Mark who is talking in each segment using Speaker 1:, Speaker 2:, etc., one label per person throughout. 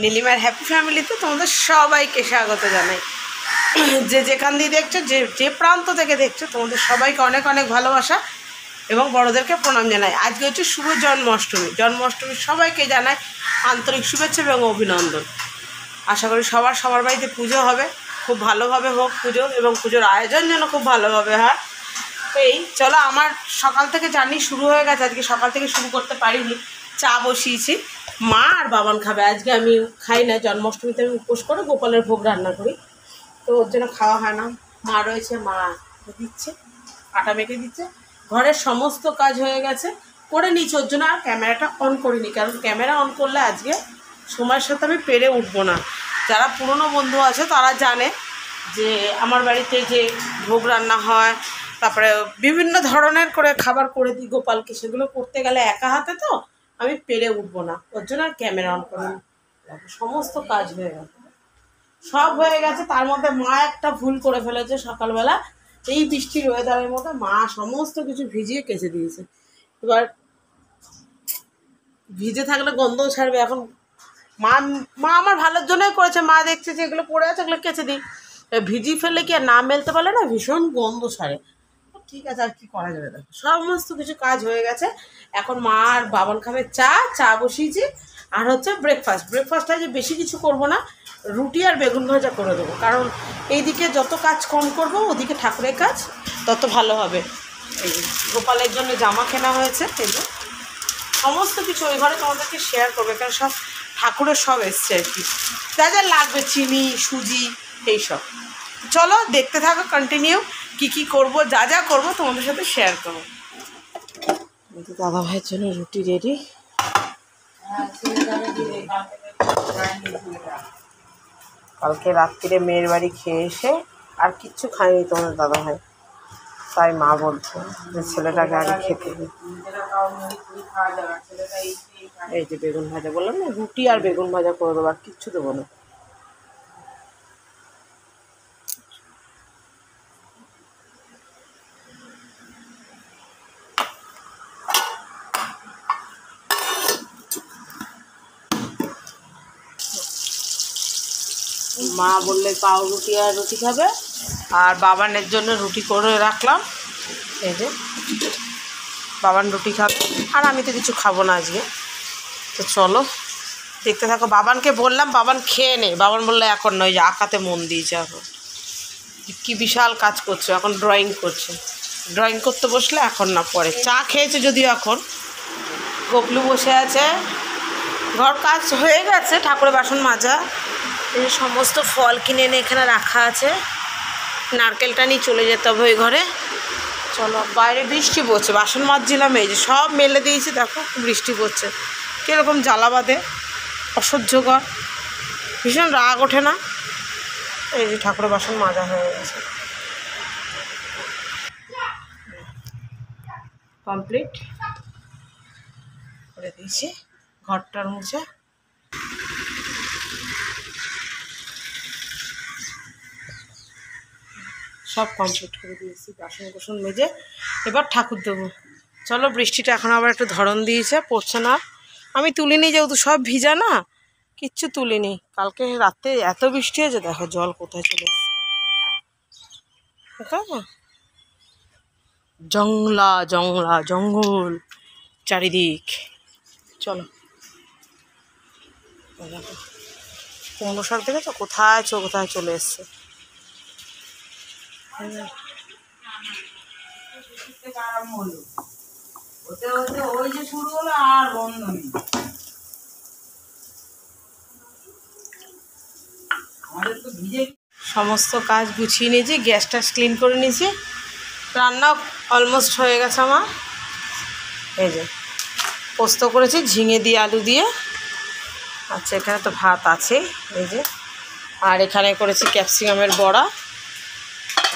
Speaker 1: নীলিমার হ্যাপি ফ্যামিলিতে তোমাদের সবাইকে স্বাগত জানাই। যে যেখান দিয়ে দেখছো, যে প্রান্ত থেকে দেখছো, তোমাদের সবাইকে অনেক অনেক ভালোবাসা এবং বড়োদেরকে প্রণাম জানাই। আজকে হচ্ছে শুভ জন্মাষ্টমী। জন্মাষ্টমীর সবাইকে জানাই আন্তরিক শুভেচ্ছা এবং অভিনন্দন। আশা করি সবার বাড়িতে পুজো হবে, খুব ভালোভাবে হোক পুজো, এবং পুজোর আয়োজন যেন খুব ভালোভাবে হয়। এই চলো, আমার সকাল থেকে জার্নি শুরু হয়ে গেছে। আজকে সকাল থেকে শুরু করতে পারিনি, চা বসিয়েছি। মা আর বাবান খাবে, আজকে আমি খাই না। জন্মাষ্টমীতে আমি উপোস করে গোপালের ভোগ রান্না করি, তো ওর জন্য খাওয়া হয় না। মা রয়েছে, মা দিচ্ছে, আটা মেখে দিচ্ছে। ঘরের সমস্ত কাজ হয়ে গেছে, করে নিচ্ছি। ওর জন্য আর ক্যামেরাটা অন করিনি, কারণ ক্যামেরা অন করলে আজকে সময়ের সাথে আমি পেরে উঠবো না। যারা পুরনো বন্ধু আছে তারা জানে যে আমার বাড়িতে যে ভোগ রান্না হয়, তারপরে বিভিন্ন ধরনের করে খাবার করে দিই গোপালকে, সেগুলো করতে গেলে একা হাতে তো আমি পেরে উঠবো না। ওর জন্য আর ক্যামেরা অন করিনি। সমস্ত কাজ হয়ে গেছে, সব হয়ে গেছে। তার মধ্যে মা একটা ভুল করে ফেলেছে সকালবেলা। এই বৃষ্টির ওয়েদারের মধ্যে মা সমস্ত কিছু ভিজিয়ে কেচে দিয়েছে। এবার ভিজে থাকলে গন্ধও ছাড়বে। এখন মা মা আমার ভালোর জন্যই করেছে। মা দেখছে যে এগুলো পড়ে আছে, এগুলো কেচে দিই। ভিজিয়ে ফেললে কি আর না মেলতে পারলে না ভীষণ গন্ধ ছাড়ে। ঠিক আছে, আর কি করা যাবে। দেখো সমস্ত কিছু কাজ হয়ে গেছে। এখন মা আর বাবান খাবে চা বসিয়েছি। আর হচ্ছে ব্রেকফাস্টটা যে বেশি কিছু করব না, রুটি আর বেগুন ভাজা করে দেবো। কারণ এইদিকে যত কাজ কম করব, ওদিকে ঠাকুরের কাজ তত ভালো হবে। এই যে গোপালের জন্য জামা কেনা হয়েছে, এই যে সমস্ত কিছু ওই ঘরে তোমাদেরকে শেয়ার করবে, কারণ সব ঠাকুরের সব এসছে আর কি, যা যা লাগবে, চিনি, সুজি, এইসব। চলো দেখতে থাকো, কন্টিনিউ। কি করব, যা করব তোমাদের সাথে শেয়ার করবো। দাদা ভাইয়ের জন্য রুটি রেডি। কালকে রাত্রিরে মেয়ের বাড়ি খেয়ে এসে আর কিচ্ছু খায়নি তোমাদের দাদা ভাই, তাই মা বলছে যে ছেলেটাকে আগে খেতে দিই। এই যে বেগুন ভাজা, বললাম না রুটি আর বেগুন ভাজা করে দেবো, আর কিচ্ছু দেবো না। মা বললে পাউরুটি আর রুটি খাবে, আর বাবানের জন্য রুটি করে রাখলাম। এই যে বাবান রুটি খাবে, আর আমি তো কিছু খাবো না আজকে। তো চলো দেখতে থাকো। বাবানকে বললাম বাবান খেয়ে নে, বাবান বললে এখন নয়, যে আঁকাতে মন দিয়েছে। এখন কি বিশাল কাজ করছে, এখন ড্রয়িং করছে। ড্রয়িং করতে বসলে এখন না, পরে। চা খেয়েছে যদিও। এখন গপলু বসে আছে। ঘর কাজ হয়ে গেছে, ঠাকুরের বাসন মাজা, এই সমস্ত ফল কিনে এনে এখানে রাখা আছে। নারকেলটা নিয়ে চলে যেতে হবে ওই ঘরে। চলো, বাইরে বৃষ্টি পড়ছে, বাসন মাজছিলাম, এই যে সব মেলে দিয়েছি। দেখো বৃষ্টি পড়ছে, কীরকম জ্বালা বাঁধে, অসহ্যকর, ভীষণ রাগ ওঠে না। এই যে ঠাকুরের বাসন মাজা হয়ে গেছে, কমপ্লিট করে দিয়েছি। ঘরটার মুছে সব কমপ্লিট করে দিয়েছি, বাসন কোসন মেজে এবার ঠাকুর দেবো। চলো, বৃষ্টিটা এখন আবার একটু ধরন দিয়েছে, পড়ছে না। আমি তুলিনি, যেহেতু সব ভিজা না, কিচ্ছু তুলিনি। কালকে রাতে এত বৃষ্টি হয়েছে, দেখো জল কোথায় চলে এসছে। জঙ্গল চারিদিক। চলো দেখো কুমড়ো শাক দেখেছো কোথায় চলে এসছে। সমস্ত কাজ গুছিয়ে নিয়েছি, গ্যাসটা ক্লিন করে নিয়েছি। রান্না অলমোস্ট হয়ে গেছে আমার। এই যে পোস্ত করেছি ঝিঙে দিয়ে, আলু দিয়ে। আচ্ছা, এখানে তো ভাত আছে, এই যে। আর এখানে করেছি ক্যাপসিকামের বড়া,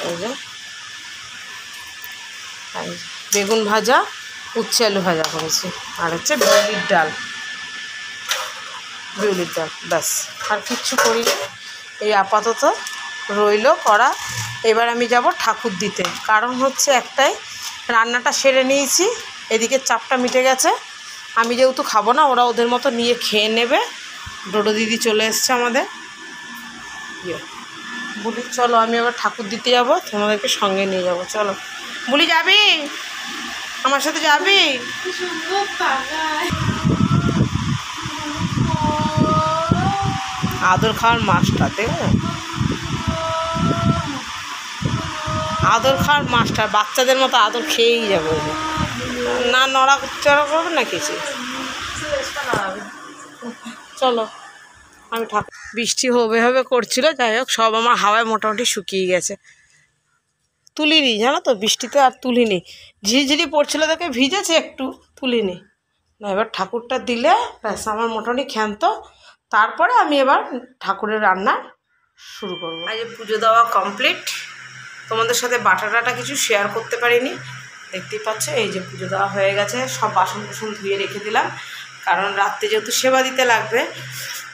Speaker 1: এই যে। বেগুন ভাজা, উচ্ছে আলু ভাজা করেছি। আর হচ্ছে বিউলির ডাল, ব্যাস। আর কিচ্ছু করিনি, এই আপাতত রইল করা। এবার আমি যাব ঠাকুর দিতে, কারণ হচ্ছে একটাই, রান্নাটা সেরে নিয়েছি, এদিকে চাপটা মিটে গেছে। আমি যেহেতু খাবো না, ওরা ওদের মতো নিয়ে খেয়ে নেবে। ডোডো দিদি চলে এসছে আমাদের। বলি চলো আমি আবার ঠাকুর দিতে যাবো, তোমাদেরকে সঙ্গে নিয়ে যাবো। চলো বলি, যাবি আমার সাথে? যাবি? আদর খাওয়ার মাস্টার, দেখো আদর খাওয়ার মাস্টার, বাচ্চাদের মতো আদর খেয়েই যাবে। না নড়াচড়া করবে না কিছু। চলো আমি ঠাকুর। বৃষ্টি হবে হবে করছিল, যাই হোক সব আমার হাওয়ায় মোটামুটি শুকিয়ে গেছে। তুলিনি জানো তো, বৃষ্টিতে আর তুলিনি, ঝিরিঝিরি পড়ছিল দেখে ভিজেছে একটু, তুলিনি না। এবার ঠাকুরটা দিলে ব্যাস আমার মোটামুটি ক্ষান্ত, তারপরে আমি এবার ঠাকুরের রান্না শুরু করবো। আজ পুজো দেওয়া কমপ্লিট। তোমাদের সাথে বাটাটা কিছু শেয়ার করতে পারিনি, দেখতেই পাচ্ছ। এই যে পুজো দেওয়া হয়ে গেছে, সব বাসন কুসন ধুয়ে রেখে দিলাম, কারণ রাত্রে যেহেতু সেবা দিতে লাগবে।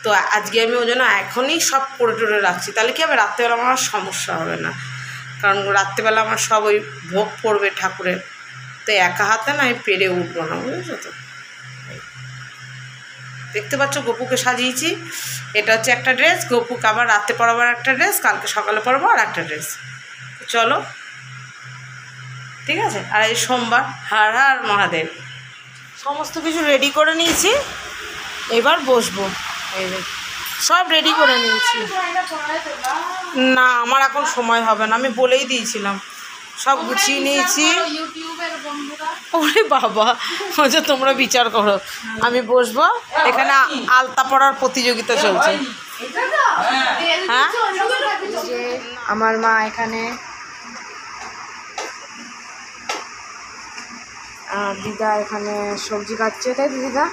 Speaker 1: তো আজকে আমি ওই জন্য এখনই সব করে টরে রাখছি, তাহলে কি হবে রাত্রেবেলা আমার সমস্যা হবে না, কারণ রাত্রেবেলা আমার সব ওই ভোগ পড়বে ঠাকুরের, তো একা হাতে না আমি পেরে উঠবো না, বুঝেছো তো। দেখতে পাচ্ছ গপুকে সাজিয়েছি, এটা হচ্ছে একটা ড্রেস, গপুকে আবার রাতে পরাবার একটা ড্রেস, কালকে সকালে পরবো আর একটা ড্রেস। চলো ঠিক আছে। আর এই সোমবার, হর হর মহাদেব, সমস্ত কিছু রেডি করে নিয়েছি, এবার বসবো। এই সব রেডি করে নিয়েছি। না আমার এখন সময় হবে না, আমি বলেই দিয়েছিলাম, সব গুছিয়ে নিয়েছি। ওরে বাবা, হচ্ছে তোমরা বিচার করো, আমি বসবো। এখানে আলতা পড়ার প্রতিযোগিতা চলছে। হ্যাঁ
Speaker 2: আমার মা এখানে, দিদা এখানে সবজি কাটছে, তাই তো দিদা?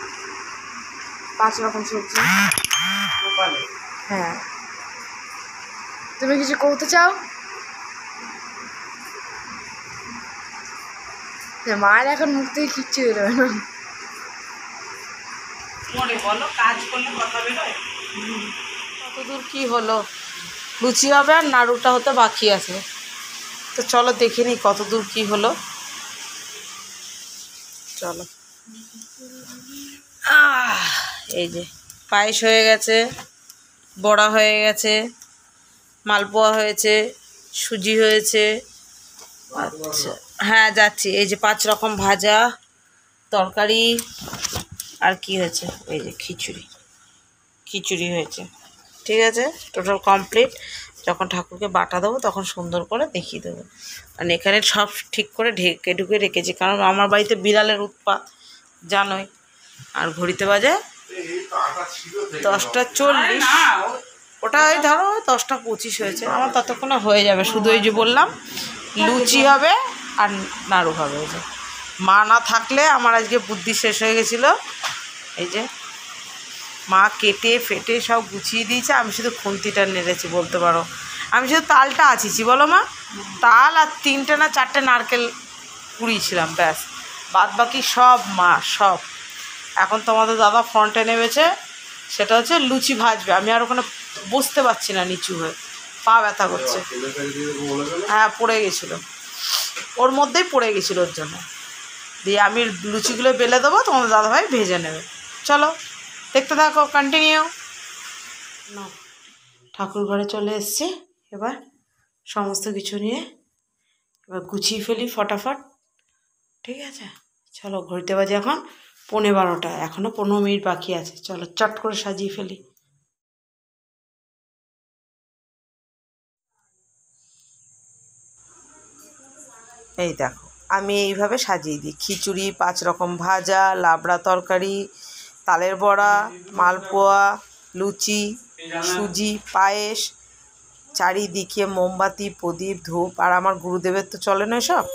Speaker 2: 5 রকম সবজি। হ্যাঁ, তুমি কিছু করতে চাও? মায়ের এখন মুখ থেকে কিচ্ছু বেরোবে না।
Speaker 1: বলো কাজ করলে কথা বেরোয়। কতদূর কি হলো, লুচি হবে আর নাড়ুটা হতে বাকি আছে, তো চলো দেখে নিই কতদূর কি হলো। চলো এই যে পায়েস হয়ে গেছে, বড়া হয়ে গেছে, মালপোয়া হয়েছে, সুজি হয়েছে। আচ্ছা হ্যাঁ যাচ্ছি। এই যে 5 রকম ভাজা, তরকারি, আর কি হয়েছে, এই যে খিচুড়ি হয়েছে। ঠিক আছে, টোটাল কমপ্লিট। যখন ঠাকুরকে বাটা দেবো তখন সুন্দর করে দেখিয়ে দেবো। আর এখানে সব ঠিক করে ঢুকে রেখেছি, কারণ আমার বাড়িতে বিড়ালের উৎপাত জানোই। আর ঘড়িতে বাজে 10টা 40। ওটা ওই ধরো 10টা 25 হয়েছে, আমার ততক্ষণে হয়ে যাবে। শুধু এই যে বললাম লুচি হবে আর নাড়ু হবে। এই যে মা না থাকলে আমার আজকে বুদ্ধি শেষ হয়ে গেছিলো। এই যে মা কেটে ফেটে সব গুছিয়ে দিয়েছে, আমি শুধু খুন্তিটা নেড়েছি বলতে পারো। আমি শুধু তালটা আছিছি, বলো মা, তাল আর 3টে না 4টে নারকেল কুড়িয়েছিলাম, ব্যাস। বাদ বাকি সব মা, সব। এখন তোমাদের দাদা ফ্রন্টে নেমেছে, সেটা হচ্ছে লুচি ভাজবে। আমি আর ওখানে বসতে পারছি না, নিচু হয়ে পা ব্যথা করছে। হ্যাঁ পড়ে গেছিলো, ওর মধ্যেই পড়ে গেছিলো, ওর জন্য। দিয়ে আমি লুচিগুলো বেলে দেবো, তোমাদের দাদাভাই ভেজে নেবে। চলো দেখতে থাকো, কন্টিনিউ। না ঠাকুর ঘরে চলে এসছি, এবার সমস্ত কিছু নিয়ে এবার গুছিয়ে ফেলি ফটাফট। ঠিক আছে চলো, ঘড়িতে বাজে এখন 11:15, এখনও 15 মিনিট বাকি আছে। চলো চট করে সাজিয়ে ফেলি। এই দেখো আমি এইভাবে সাজিয়ে দিই, খিচুড়ি, 5 রকম ভাজা, লাবড়া তরকারি, তালের বড়া, মালপোয়া, লুচি, সুজি, পায়েস, চারিদিকে মোমবাতি, প্রদীপ, ধূপ। আর আমার গুরুদেবের তো চলে না সব।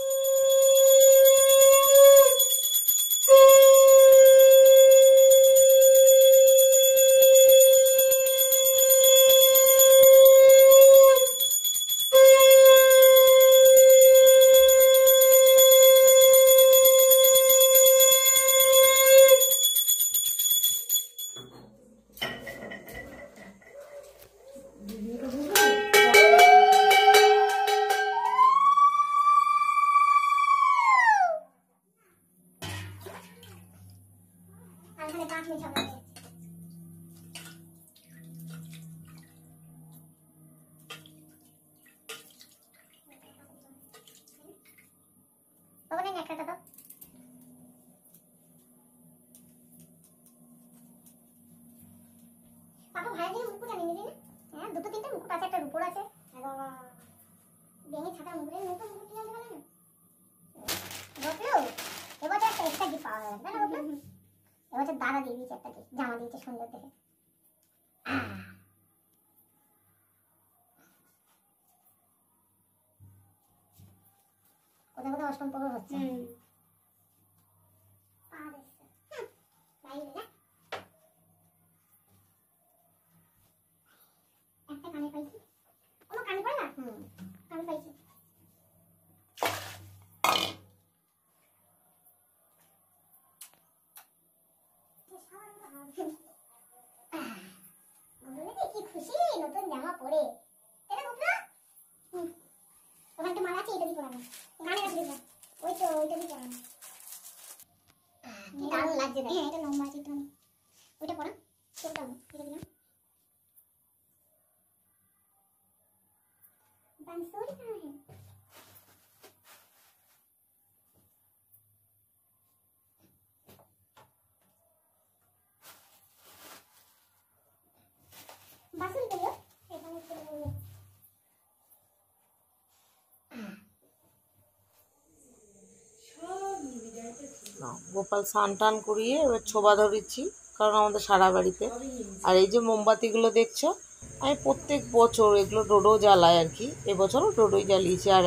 Speaker 3: উপর আছে এবং বেঙে ছাতা মুখে নতুন মুখে আছে না বটলো এবছর একটা এক্সট্রা গিফট পাওয়া গেল না বটলো এবছর দাদা দিয়ে দিয়েছে একটা জামা দিয়েছে সুন্দর দেখে কোথাও কোথাও অষ্টম প্রহর হচ্ছে একটা কানে পাইছি কোনো কানে পাই না কানে পাইছি কি খুশি নতুন জামা পরে এটা বুঝলা ওখানে তো মালা আছে এটা দিয়ে পরানো গানে আছে দিবা ওই তো ওইটা দিয়ে পরানো দারুণ লাগছে হ্যাঁ এটা লম্বা আছে একটু ওইটা পরা ছোটটা এটা দিলাম बांसुरी कहाँ है बांसुरी करियो एखाने चले
Speaker 1: না গোপাল স্নান টান করিয়ে এবার ছোবা ধরেছি, কারণ আমাদের সারা বাড়িতে। আর এই যে মোমবাতিগুলো দেখছো, আমি প্রত্যেক বছর এগুলো ডোডো জ্বালাই আর কি, এবছরও ডোডোই জ্বালিয়েছি। আর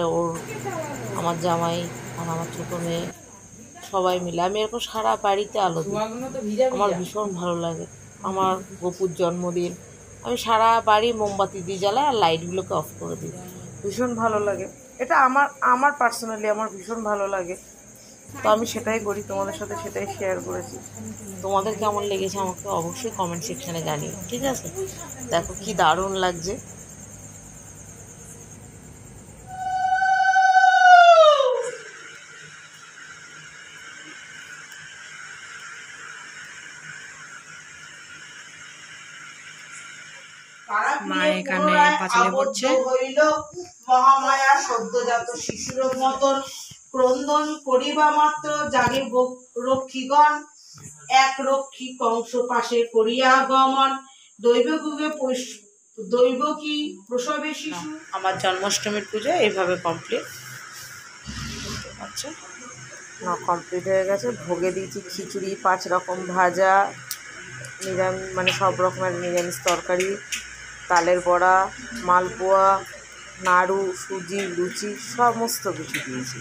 Speaker 1: আমার জামাই আর আমার ছোটো মেয়ে সবাই মিলে আমি এরকম সারা বাড়িতে আলো দিই। আমার ভীষণ ভালো লাগে। আমার গপুর জন্মদিন আমি সারা বাড়ি মোমবাতি দিয়ে জ্বালাই আর লাইটগুলোকে অফ করে দিই, ভীষণ ভালো লাগে। এটা আমার পার্সোনালি আমার ভীষণ ভালো লাগে, তো আমি সেটাই করি, তোমাদের সাথে সেটাই শেয়ার করেছি। তোমাদের কেমন লেগেছে আমাকে অবশ্যই কমেন্ট সেকশানে জানিও, ঠিক আছে? দেখো কি দারুণ লাগছে। মা এখানে পাঁচালি পড়ছে। হইল মহামায়া সদ্যজাত শিশুর মতন ক্রন্দন করিবা মাত্র জাগে রক্ষীগণ, এক রক্ষী কংস পাশে করিয়া গমন, দৈবকী প্রসবে শিশু। আমার জন্মাষ্টমীর পুজো এইভাবে কমপ্লিট। আচ্ছা না, কমপ্লিট হয়ে গেছে। ভোগে দিয়েছি খিচুড়ি, 5 রকম ভাজা, নিরামিষ মানে সব রকমের নিরামিষ তরকারি, তালের বড়া, মালপোয়া, নাড়ু, সুজি, লুচি, সমস্ত কিছু দিয়েছি।